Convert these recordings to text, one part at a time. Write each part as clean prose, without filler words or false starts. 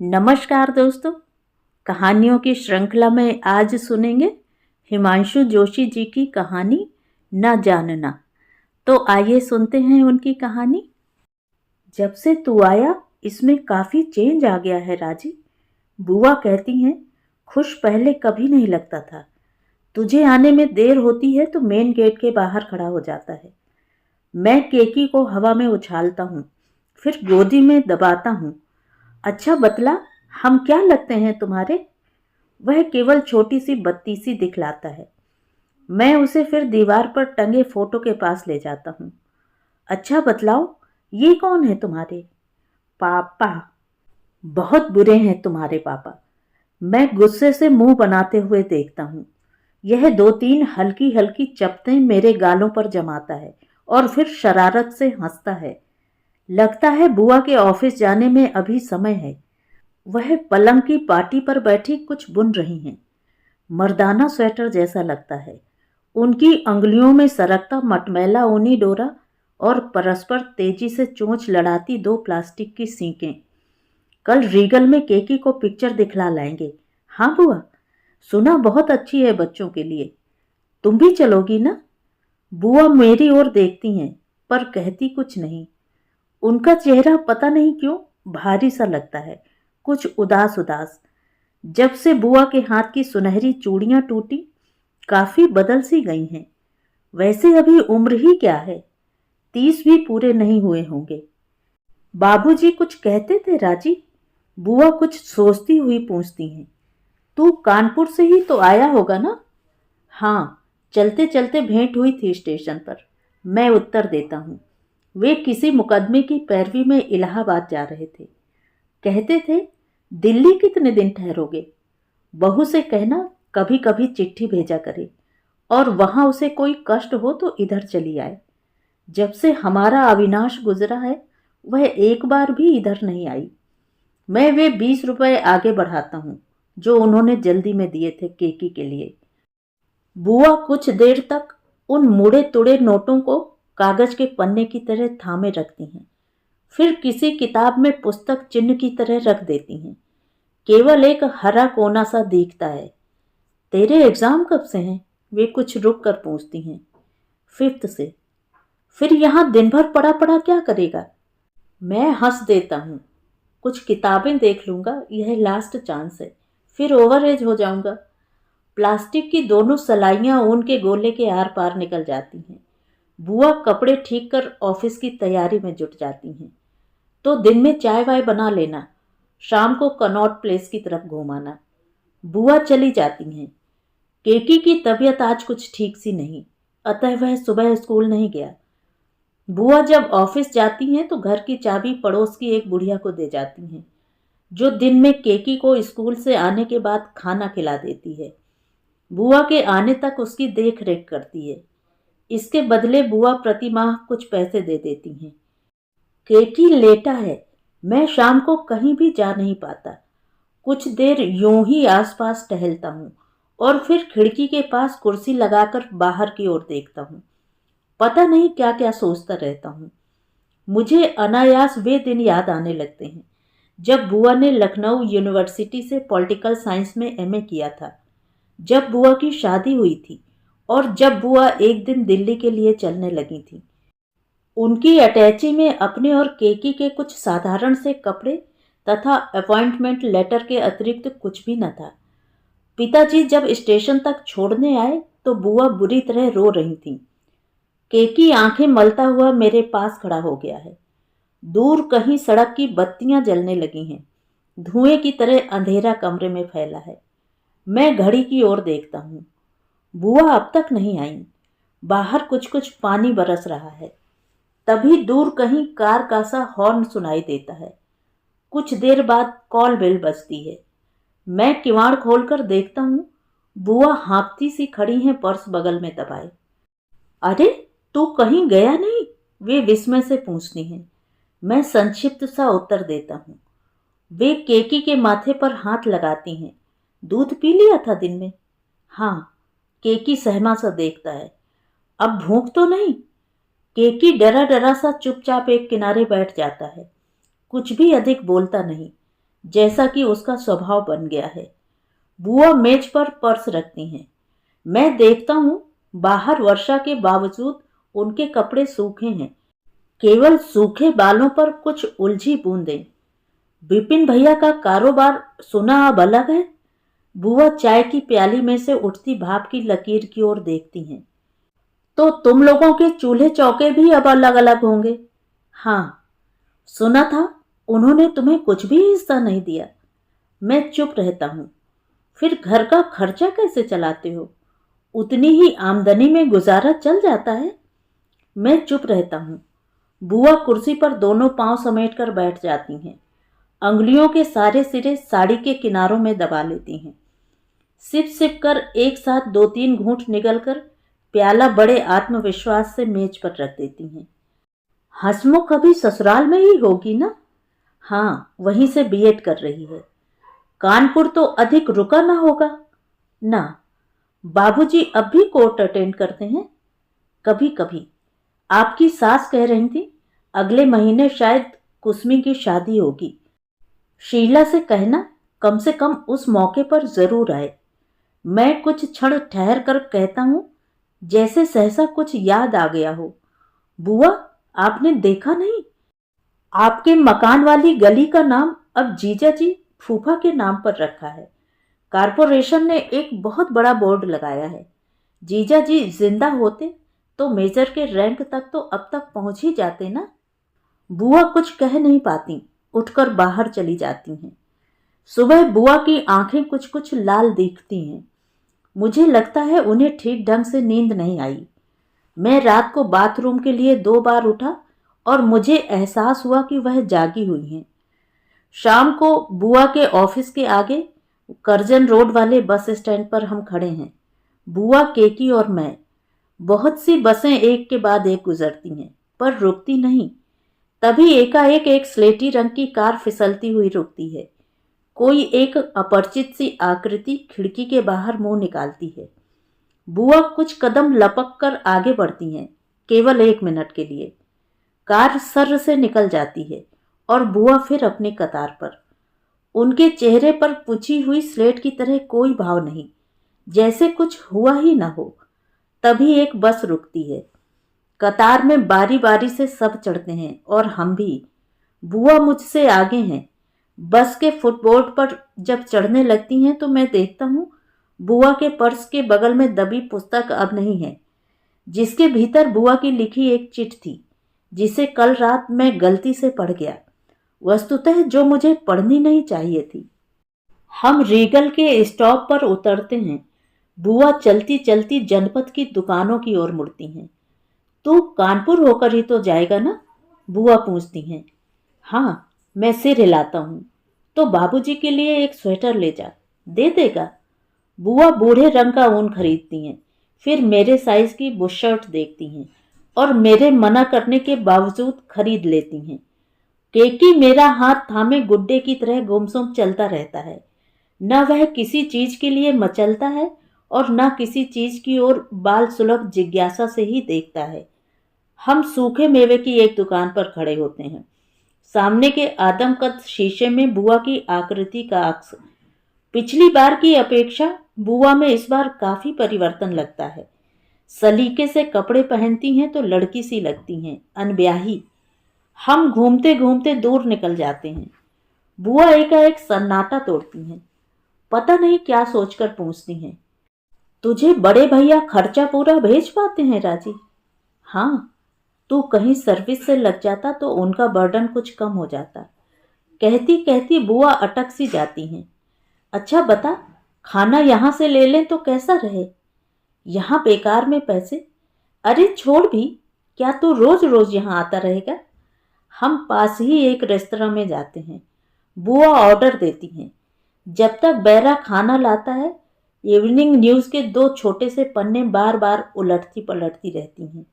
नमस्कार दोस्तों। कहानियों की श्रृंखला में आज सुनेंगे हिमांशु जोशी जी की कहानी न जानना। तो आइए सुनते हैं उनकी कहानी। जब से तू आया इसमें काफ़ी चेंज आ गया है राजी। बुआ कहती हैं खुश पहले कभी नहीं लगता था। तुझे आने में देर होती है तो मेन गेट के बाहर खड़ा हो जाता है। मैं केकी को हवा में उछालता हूँ, फिर गोदी में दबाता हूँ। अच्छा बतला, हम क्या लगते हैं तुम्हारे? वह केवल छोटी सी बत्ती सी दिखलाता है। मैं उसे फिर दीवार पर टंगे फोटो के पास ले जाता हूँ। अच्छा बतलाओ, ये कौन है तुम्हारे? पापा। बहुत बुरे हैं तुम्हारे पापा। मैं गुस्से से मुंह बनाते हुए देखता हूँ। यह 2-3 हल्की हल्की चपतें मेरे गालों पर जमाता है और फिर शरारत से हंसता है। लगता है बुआ के ऑफिस जाने में अभी समय है। वह पलंग की पाटी पर बैठी कुछ बुन रही हैं। मर्दाना स्वेटर जैसा लगता है। उनकी अंगुलियों में सरकता मटमैला ऊनी डोरा और परस्पर तेजी से चोंच लड़ाती 2 प्लास्टिक की सीकें। कल रीगल में केकी को पिक्चर दिखला लाएंगे। हाँ बुआ, सुना बहुत अच्छी है बच्चों के लिए। तुम भी चलोगी ना? बुआ मेरी ओर देखती हैं पर कहती कुछ नहीं। उनका चेहरा पता नहीं क्यों भारी सा लगता है, कुछ उदास उदास। जब से बुआ के हाथ की सुनहरी चूड़ियां टूटी, काफी बदल सी गई हैं। वैसे अभी उम्र ही क्या है, 30 भी पूरे नहीं हुए होंगे। बाबूजी कुछ कहते थे राजी? बुआ कुछ सोचती हुई पूछती हैं। तू कानपुर से ही तो आया होगा ना? हाँ, चलते चलते भेंट हुई थी स्टेशन पर, मैं उत्तर देता हूँ। वे किसी मुकदमे की पैरवी में इलाहाबाद जा रहे थे। कहते थे दिल्ली कितने दिन ठहरोगे? बहू से कहना कभी कभी चिट्ठी भेजा करे और वहां उसे कोई कष्ट हो तो इधर चली आए। जब से हमारा अविनाश गुजरा है वह एक बार भी इधर नहीं आई। मैं वे 20 रुपए आगे बढ़ाता हूँ जो उन्होंने जल्दी में दिए थे केकी के लिए। बुआ कुछ देर तक उन मुड़े तुड़े नोटों को कागज के पन्ने की तरह थामे रखती हैं, फिर किसी किताब में पुस्तक चिन्ह की तरह रख देती हैं। केवल एक हरा कोना सा दिखता है। तेरे एग्जाम कब से हैं? वे कुछ रुक कर पूछती हैं। 5th से। फिर यहाँ दिन भर पड़ा पड़ा क्या करेगा? मैं हंस देता हूँ। कुछ किताबें देख लूंगा, यह लास्ट चांस है, फिर ओवर एज हो जाऊंगा। प्लास्टिक की दोनों सलाइयाँ ऊन के गोले के आर पार निकल जाती हैं। बुआ कपड़े ठीक कर ऑफिस की तैयारी में जुट जाती हैं। तो दिन में चाय वाय बना लेना, शाम को कनॉट प्लेस की तरफ घुमाना। बुआ चली जाती हैं। केकी की तबीयत आज कुछ ठीक सी नहीं, अतः वह सुबह स्कूल नहीं गया। बुआ जब ऑफिस जाती हैं तो घर की चाबी पड़ोस की एक बुढ़िया को दे जाती हैं, जो दिन में केकी को स्कूल से आने के बाद खाना खिला देती है। बुआ के आने तक उसकी देख रेख करती है। इसके बदले बुआ प्रति माह कुछ पैसे दे देती हैं। केकी लेटा है। मैं शाम को कहीं भी जा नहीं पाता। कुछ देर यूं ही आसपास टहलता हूँ और फिर खिड़की के पास कुर्सी लगाकर बाहर की ओर देखता हूँ। पता नहीं क्या क्या सोचता रहता हूँ। मुझे अनायास वे दिन याद आने लगते हैं जब बुआ ने लखनऊ यूनिवर्सिटी से पॉलिटिकल साइंस में एमए किया था, जब बुआ की शादी हुई थी और जब बुआ एक दिन दिल्ली के लिए चलने लगी थी। उनकी अटैची में अपने और केकी के कुछ साधारण से कपड़े तथा अपॉइंटमेंट लेटर के अतिरिक्त कुछ भी न था। पिताजी जब स्टेशन तक छोड़ने आए तो बुआ बुरी तरह रो रही थीं। केकी आंखें मलता हुआ मेरे पास खड़ा हो गया है। दूर कहीं सड़क की बत्तियां जलने लगी हैं। धुएं की तरह अंधेरा कमरे में फैला है। मैं घड़ी की ओर देखता हूँ। बुआ अब तक नहीं आई। बाहर कुछ कुछ पानी बरस रहा है। तभी दूर कहीं कार का सा हॉर्न सुनाई देता है। कुछ देर बाद कॉल बेल बजती है। मैं किवाड़ खोलकर देखता हूँ, बुआ हाँफती सी खड़ी हैं पर्स बगल में दबाए। अरे तू कहीं गया नहीं? वे विस्मय से पूछती हैं। मैं संक्षिप्त सा उत्तर देता हूँ। वे केकी के माथे पर हाथ लगाती हैं। दूध पी लिया था दिन में? हाँ। केकी सहमा सा देखता है। अब भूख तो नहीं? केकी डरा डरा सा चुपचाप एक किनारे बैठ जाता है। कुछ भी अधिक बोलता नहीं। जैसा कि उसका स्वभाव बन गया है। बुआ मेज पर पर्स रखती हैं। मैं देखता हूँ बाहर वर्षा के बावजूद उनके कपड़े सूखे हैं, केवल सूखे बालों पर कुछ उलझी बूंदें। विपिन भैया का कारोबार सुना अब अलग है। बुआ चाय की प्याली में से उठती भाप की लकीर की ओर देखती हैं। तो तुम लोगों के चूल्हे चौके भी अब अलग अलग होंगे। हाँ, सुना था उन्होंने तुम्हें कुछ भी हिस्सा नहीं दिया। मैं चुप रहता हूँ। फिर घर का खर्चा कैसे चलाते हो? उतनी ही आमदनी में गुजारा चल जाता है? मैं चुप रहता हूँ। बुआ कुर्सी पर दोनों पांव समेटकर बैठ जाती हैं। अंगुलियों के सारे सिरे साड़ी के किनारों में दबा लेती हैं। सिप सिप कर एक साथ 2-3 घूंट निगलकर प्याला बड़े आत्मविश्वास से मेज पर रख देती हैं। हंसमुख अभी ससुराल में ही होगी ना? हाँ, वहीं से बीएड कर रही है। कानपुर तो अधिक रुका ना होगा ना? बाबूजी अब भी कोर्ट अटेंड करते हैं? कभी कभी। आपकी सास कह रही थी अगले महीने शायद कुसमी की शादी होगी। शीला से कहना कम से कम उस मौके पर जरूर आए। मैं कुछ क्षण ठहर कर कहता हूं, जैसे सहसा कुछ याद आ गया हो। बुआ, आपने देखा नहीं, आपके मकान वाली गली का नाम अब जीजा जी फूफा के नाम पर रखा है। कारपोरेशन ने एक बहुत बड़ा बोर्ड लगाया है। जीजा जी जिंदा होते तो मेजर के रैंक तक तो अब तक पहुंच ही जाते ना। बुआ कुछ कह नहीं पाती, उठकर बाहर चली जाती हैं। सुबह बुआ की आंखें कुछ कुछ लाल दिखती हैं। मुझे लगता है उन्हें ठीक ढंग से नींद नहीं आई। मैं रात को बाथरूम के लिए 2 बार उठा और मुझे एहसास हुआ कि वह जागी हुई हैं। शाम को बुआ के ऑफिस के आगे करजन रोड वाले बस स्टैंड पर हम खड़े हैं, बुआ, केकी और मैं। बहुत सी बसें एक के बाद एक गुजरती हैं, पर रुकती नहीं। तभी एकाएक एक स्लेटी रंग की कार फिसलती हुई रुकती है। कोई एक अपरिचित सी आकृति खिड़की के बाहर मुंह निकालती है। बुआ कुछ कदम लपक कर आगे बढ़ती हैं, केवल 1 मिनट के लिए। कार सर्र से निकल जाती है और बुआ फिर अपनी कतार पर। उनके चेहरे पर पुछी हुई स्लेट की तरह कोई भाव नहीं, जैसे कुछ हुआ ही ना हो। तभी एक बस रुकती है। कतार में बारी बारी से सब चढ़ते हैं और हम भी। बुआ मुझसे आगे हैं। बस के फुटबोर्ड पर जब चढ़ने लगती हैं तो मैं देखता हूँ बुआ के पर्स के बगल में दबी पुस्तक अब नहीं है, जिसके भीतर बुआ की लिखी एक चिट थी, जिसे कल रात मैं गलती से पढ़ गया, वस्तुतः जो मुझे पढ़नी नहीं चाहिए थी। हम रीगल के स्टॉप पर उतरते हैं। बुआ चलती चलती जनपद की दुकानों की ओर मुड़ती हैं। तू कानपुर होकर ही तो जाएगा ना? बुआ पूछती हैं। हाँ, मैं सिर हिलाता हूँ। तो बाबूजी के लिए एक स्वेटर ले जा, दे देगा? बुआ बूढ़े रंग का ऊन खरीदती हैं, फिर मेरे साइज की बुशर्ट देखती हैं और मेरे मना करने के बावजूद खरीद लेती हैं। केकी मेरा हाथ थामे गुड्डे की तरह गुमसुम चलता रहता है। न वह किसी चीज के लिए मचलता है और न किसी चीज की ओर बाल सुलभ जिज्ञासा से ही देखता है। हम सूखे मेवे की एक दुकान पर खड़े होते हैं। सामने के आदमकद शीशे में बुआ की आकृति का अक्स। पिछली बार की अपेक्षा बुआ में इस बार काफी परिवर्तन लगता है। सलीके से कपड़े पहनती हैं तो लड़की सी लगती हैं, अनब्याही। हम घूमते घूमते दूर निकल जाते हैं। बुआ एकाएक सन्नाटा तोड़ती हैं। पता नहीं क्या सोचकर पूछती हैं, तुझे बड़े भैया खर्चा पूरा भेज पाते हैं राजी? हाँ, तू कहीं सर्विस से लग जाता तो उनका बर्डन कुछ कम हो जाता। कहती कहती बुआ अटक सी जाती हैं। अच्छा बता, खाना यहाँ से ले लें तो कैसा रहे? यहाँ बेकार में पैसे? अरे छोड़ भी, क्या तू रोज रोज यहाँ आता रहेगा? हम पास ही एक रेस्तरां में जाते हैं। बुआ ऑर्डर देती हैं। जब तक बैरा खाना लाता है, इवनिंग न्यूज़ के 2 छोटे से पन्ने बार बार उलटती पलटती रहती हैं।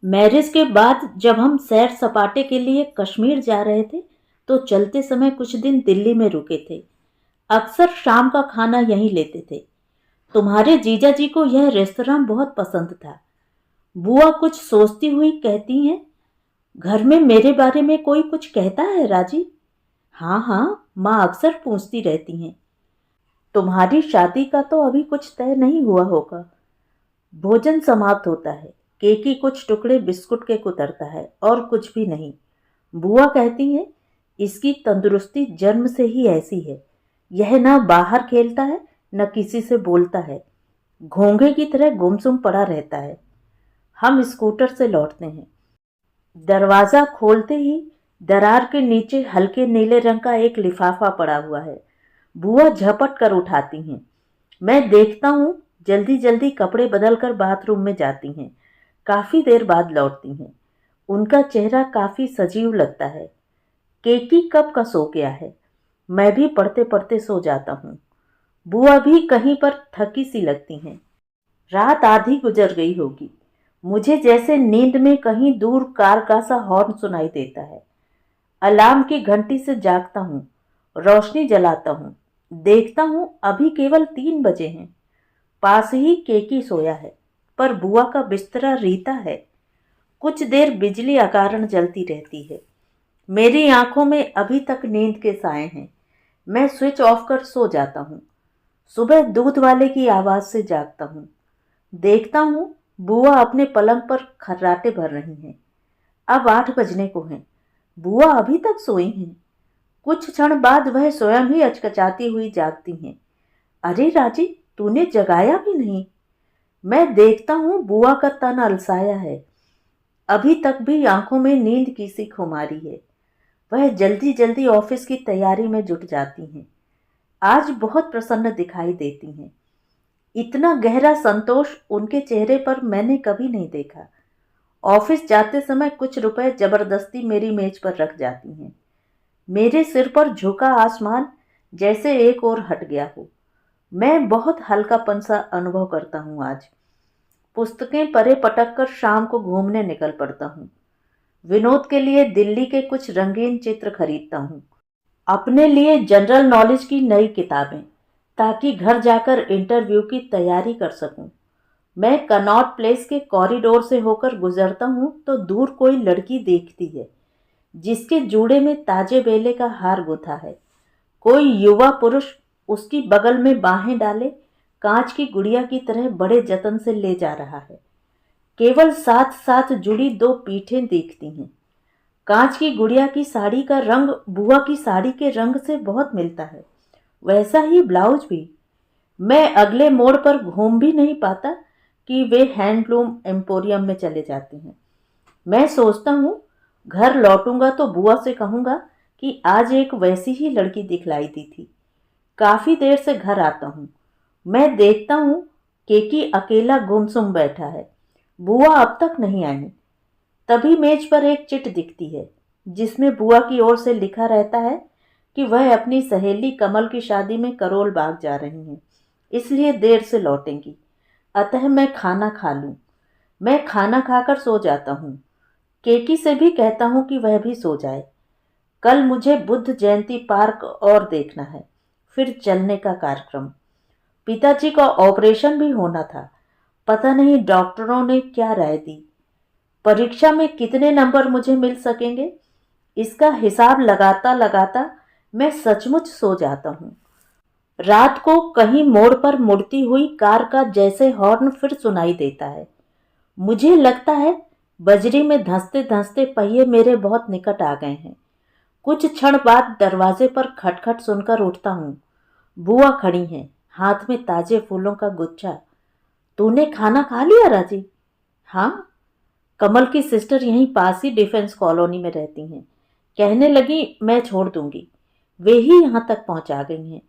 मैरिज के बाद जब हम सैर सपाटे के लिए कश्मीर जा रहे थे तो चलते समय कुछ दिन दिल्ली में रुके थे। अक्सर शाम का खाना यहीं लेते थे। तुम्हारे जीजा जी को यह रेस्तरां बहुत पसंद था। बुआ कुछ सोचती हुई कहती हैं, घर में मेरे बारे में कोई कुछ कहता है राजी? हाँ हाँ, माँ अक्सर पूछती रहती हैं। तुम्हारी शादी का तो अभी कुछ तय नहीं हुआ होगा। भोजन समाप्त होता है। केक की कुछ टुकड़े बिस्कुट के कुतरता है और कुछ भी नहीं। बुआ कहती हैं, इसकी तंदुरुस्ती जन्म से ही ऐसी है। यह ना बाहर खेलता है, न किसी से बोलता है। घोंघे की तरह गुमसुम पड़ा रहता है। हम स्कूटर से लौटते हैं। दरवाज़ा खोलते ही दरार के नीचे हल्के नीले रंग का एक लिफाफा पड़ा हुआ है। बुआ झपट कर उठाती हैं। मैं देखता हूँ, जल्दी जल्दी कपड़े बदल कर बाथरूम में जाती हैं। काफ़ी देर बाद लौटती हैं। उनका चेहरा काफ़ी सजीव लगता है। केकी कब का सो गया है। मैं भी पढ़ते पढ़ते सो जाता हूँ। बुआ भी कहीं पर थकी सी लगती हैं। रात आधी गुजर गई होगी। मुझे जैसे नींद में कहीं दूर कार का सा हॉर्न सुनाई देता है। अलार्म की घंटी से जागता हूँ। रोशनी जलाता हूँ। देखता हूँ अभी केवल 3 बजे हैं। पास ही केकी सोया है, पर बुआ का बिस्तरा रीता है। कुछ देर बिजली अकारण जलती रहती है। मेरी आंखों में अभी तक नींद के साए हैं। मैं स्विच ऑफ कर सो जाता हूँ। सुबह दूध वाले की आवाज़ से जागता हूँ। देखता हूँ बुआ अपने पलंग पर खर्राटे भर रही हैं। अब 8 बजने को हैं। बुआ अभी तक सोई हैं। कुछ क्षण बाद वह स्वयं ही अचकचाती हुई जागती हैं। अरे राजी, तूने जगाया भी नहीं। मैं देखता हूँ बुआ का तन अलसाया है। अभी तक भी आंखों में नींद की सी खुमारी है। वह जल्दी जल्दी ऑफिस की तैयारी में जुट जाती हैं। आज बहुत प्रसन्न दिखाई देती हैं। इतना गहरा संतोष उनके चेहरे पर मैंने कभी नहीं देखा। ऑफिस जाते समय कुछ रुपए जबरदस्ती मेरी मेज पर रख जाती हैं। मेरे सिर पर झुका आसमान जैसे एक ओर हट गया हो। मैं बहुत हल्कापन सा अनुभव करता हूँ आज। पुस्तकें परे पटक कर शाम को घूमने निकल पड़ता हूँ। विनोद के लिए दिल्ली के कुछ रंगीन चित्र खरीदता हूँ। अपने लिए जनरल नॉलेज की नई किताबें, ताकि घर जाकर इंटरव्यू की तैयारी कर सकूं। मैं कनॉट प्लेस के कॉरिडोर से होकर गुजरता हूं तो दूर कोई लड़की देखती है, जिसके जूड़े में ताजे बेले का हार गुथा है। कोई युवा पुरुष उसकी बगल में बाहें डाले कांच की गुड़िया की तरह बड़े जतन से ले जा रहा है। केवल साथ साथ जुड़ी 2 पीठें दिखती हैं। कांच की गुड़िया की साड़ी का रंग बुआ की साड़ी के रंग से बहुत मिलता है, वैसा ही ब्लाउज भी। मैं अगले मोड़ पर घूम भी नहीं पाता कि वे हैंडलूम एम्पोरियम में चले जाते हैं। मैं सोचता हूँ, घर लौटूंगा तो बुआ से कहूँगा कि आज एक वैसी ही लड़की दिखलाई दी थी। काफ़ी देर से घर आता हूँ। मैं देखता हूँ केकी अकेला गुमसुम बैठा है। बुआ अब तक नहीं आई। तभी मेज पर एक चिट दिखती है, जिसमें बुआ की ओर से लिखा रहता है कि वह अपनी सहेली कमल की शादी में करोल बाग जा रही हैं, इसलिए देर से लौटेंगी। अतः मैं खाना खा लूं। मैं खाना खाकर सो जाता हूँ। केकी से भी कहता हूँ कि वह भी सो जाए। कल मुझे बुद्ध जयंती पार्क और देखना है, फिर चलने का कार्यक्रम। पिताजी का ऑपरेशन भी होना था। पता नहीं डॉक्टरों ने क्या राय दी। परीक्षा में कितने नंबर मुझे मिल सकेंगे, इसका हिसाब लगाता लगाता मैं सचमुच सो जाता हूँ। रात को कहीं मोड़ पर मुड़ती हुई कार का जैसे हॉर्न फिर सुनाई देता है। मुझे लगता है बजरी में धंसते धंसते पहिए मेरे बहुत निकट आ गए हैं। कुछ क्षण बाद दरवाजे पर खटखट सुनकर उठता हूँ। बुआ खड़ी हैं, हाथ में ताजे फूलों का गुच्छा। तूने खाना खा लिया राजी? हाँ। कमल की सिस्टर यहीं पास ही डिफेंस कॉलोनी में रहती हैं। कहने लगी मैं छोड़ दूंगी। वे ही यहाँ तक पहुँचा गई हैं।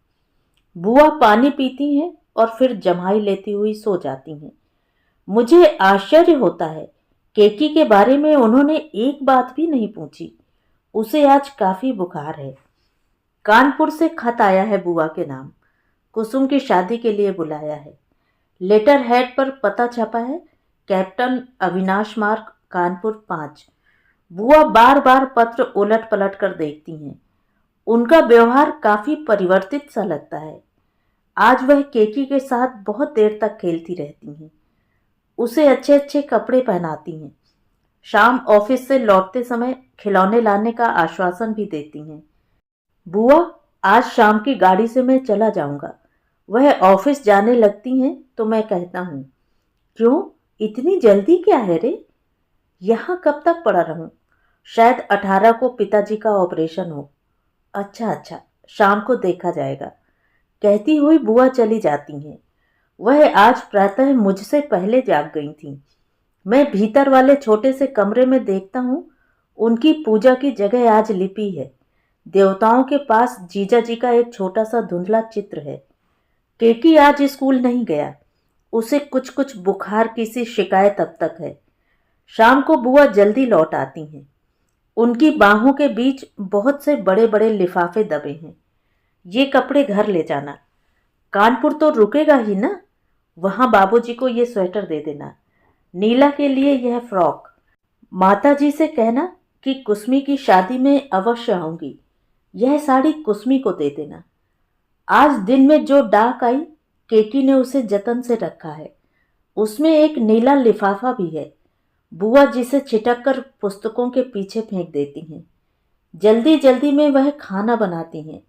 बुआ पानी पीती हैं और फिर जम्हाई लेती हुई सो जाती हैं। मुझे आश्चर्य होता है, केकी के बारे में उन्होंने एक बात भी नहीं पूछी। उसे आज काफ़ी बुखार है। कानपुर से खत आया है बुआ के नाम। कुसुम की शादी के लिए बुलाया है। लेटर हेड पर पता छपा है, कैप्टन अविनाश मार्ग, कानपुर 5। बुआ बार बार पत्र उलट पलट कर देखती हैं। उनका व्यवहार काफ़ी परिवर्तित सा लगता है। आज वह केकी के साथ बहुत देर तक खेलती रहती हैं। उसे अच्छे अच्छे कपड़े पहनाती हैं। शाम ऑफिस से लौटते समय खिलौने लाने का आश्वासन भी देती हैं। बुआ, आज शाम की गाड़ी से मैं चला जाऊंगा। वह ऑफिस जाने लगती हैं तो मैं कहता हूँ, क्यों, इतनी जल्दी क्या है रे? यहाँ कब तक पड़ा रहूं? शायद 18 को पिताजी का ऑपरेशन हो। अच्छा अच्छा, शाम को देखा जाएगा, कहती हुई बुआ चली जाती हैं। वह आज प्रातः मुझसे पहले जाग गई थीं। मैं भीतर वाले छोटे से कमरे में देखता हूँ, उनकी पूजा की जगह आज लिपि है। देवताओं के पास जीजा जी का एक छोटा सा धुंधला चित्र है। केकी आज स्कूल नहीं गया, उसे कुछ कुछ बुखार की सी शिकायत अब तक है। शाम को बुआ जल्दी लौट आती हैं। उनकी बाहों के बीच बहुत से बड़े बड़े लिफाफे दबे हैं। ये कपड़े घर ले जाना। कानपुर तो रुकेगा ही ना, वहां बाबूजी को ये स्वेटर दे देना। नीला के लिए यह फ्रॉक। माताजी से कहना कि कुसमी की शादी में अवश्य आऊंगी। यह साड़ी कुसमी को दे देना। आज दिन में जो डाक आई, केकी ने उसे जतन से रखा है। उसमें एक नीला लिफाफा भी है। बुआ जिसे छिटक कर पुस्तकों के पीछे फेंक देती हैं। जल्दी जल्दी में वह खाना बनाती हैं,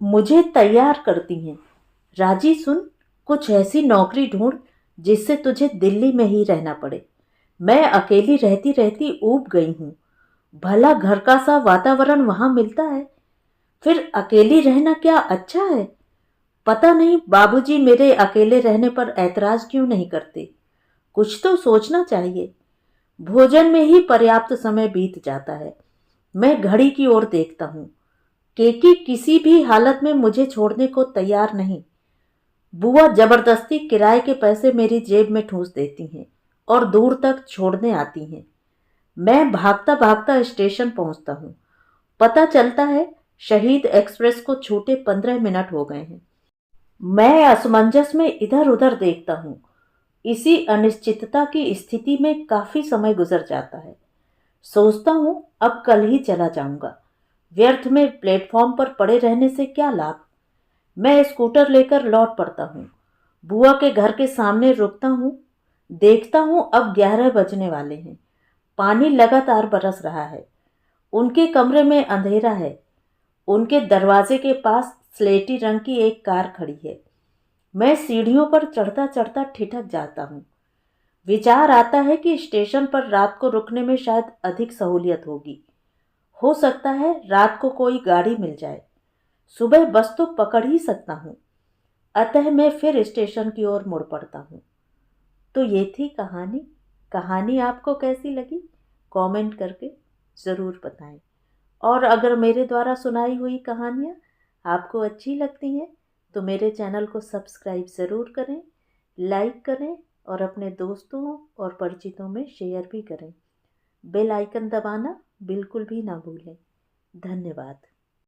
मुझे तैयार करती हैं। राजी सुन, कुछ ऐसी नौकरी ढूंढ जिससे तुझे दिल्ली में ही रहना पड़े। मैं अकेली रहती रहती ऊब गई हूँ। भला घर का सा वातावरण वहां मिलता है, फिर अकेली रहना क्या अच्छा है? पता नहीं बाबूजी मेरे अकेले रहने पर ऐतराज क्यों नहीं करते। कुछ तो सोचना चाहिए। भोजन में ही पर्याप्त समय बीत जाता है। मैं घड़ी की ओर देखता हूँ। केकी किसी भी हालत में मुझे छोड़ने को तैयार नहीं। बुआ जबरदस्ती किराए के पैसे मेरी जेब में ठूंस देती हैं और दूर तक छोड़ने आती हैं। मैं भागता भागता स्टेशन पहुंचता हूँ। पता चलता है शहीद एक्सप्रेस को छूटे 15 मिनट हो गए हैं। मैं असमंजस में इधर उधर देखता हूँ। इसी अनिश्चितता की स्थिति में काफी समय गुजर जाता है। सोचता हूँ अब कल ही चला जाऊंगा। व्यर्थ में प्लेटफॉर्म पर पड़े रहने से क्या लाभ। मैं स्कूटर लेकर लौट पड़ता हूँ। बुआ के घर के सामने रुकता हूँ। देखता हूँ अब 11 बजने वाले हैं। पानी लगातार बरस रहा है। उनके कमरे में अंधेरा है। उनके दरवाजे के पास स्लेटी रंग की एक कार खड़ी है। मैं सीढ़ियों पर चढ़ता चढ़ता ठिठक जाता हूँ। विचार आता है कि स्टेशन पर रात को रुकने में शायद अधिक सहूलियत होगी। हो सकता है रात को कोई गाड़ी मिल जाए। सुबह बस तो पकड़ ही सकता हूँ। अतः मैं फिर स्टेशन की ओर मुड़ पड़ता हूँ। तो ये थी कहानी। कहानी आपको कैसी लगी? कमेंट करके ज़रूर बताएं। और अगर मेरे द्वारा सुनाई हुई कहानियाँ आपको अच्छी लगती हैं तो मेरे चैनल को सब्सक्राइब ज़रूर करें, लाइक करें और अपने दोस्तों और परिचितों में शेयर भी करें। बेल आइकन दबाना बिल्कुल भी ना भूलें। धन्यवाद।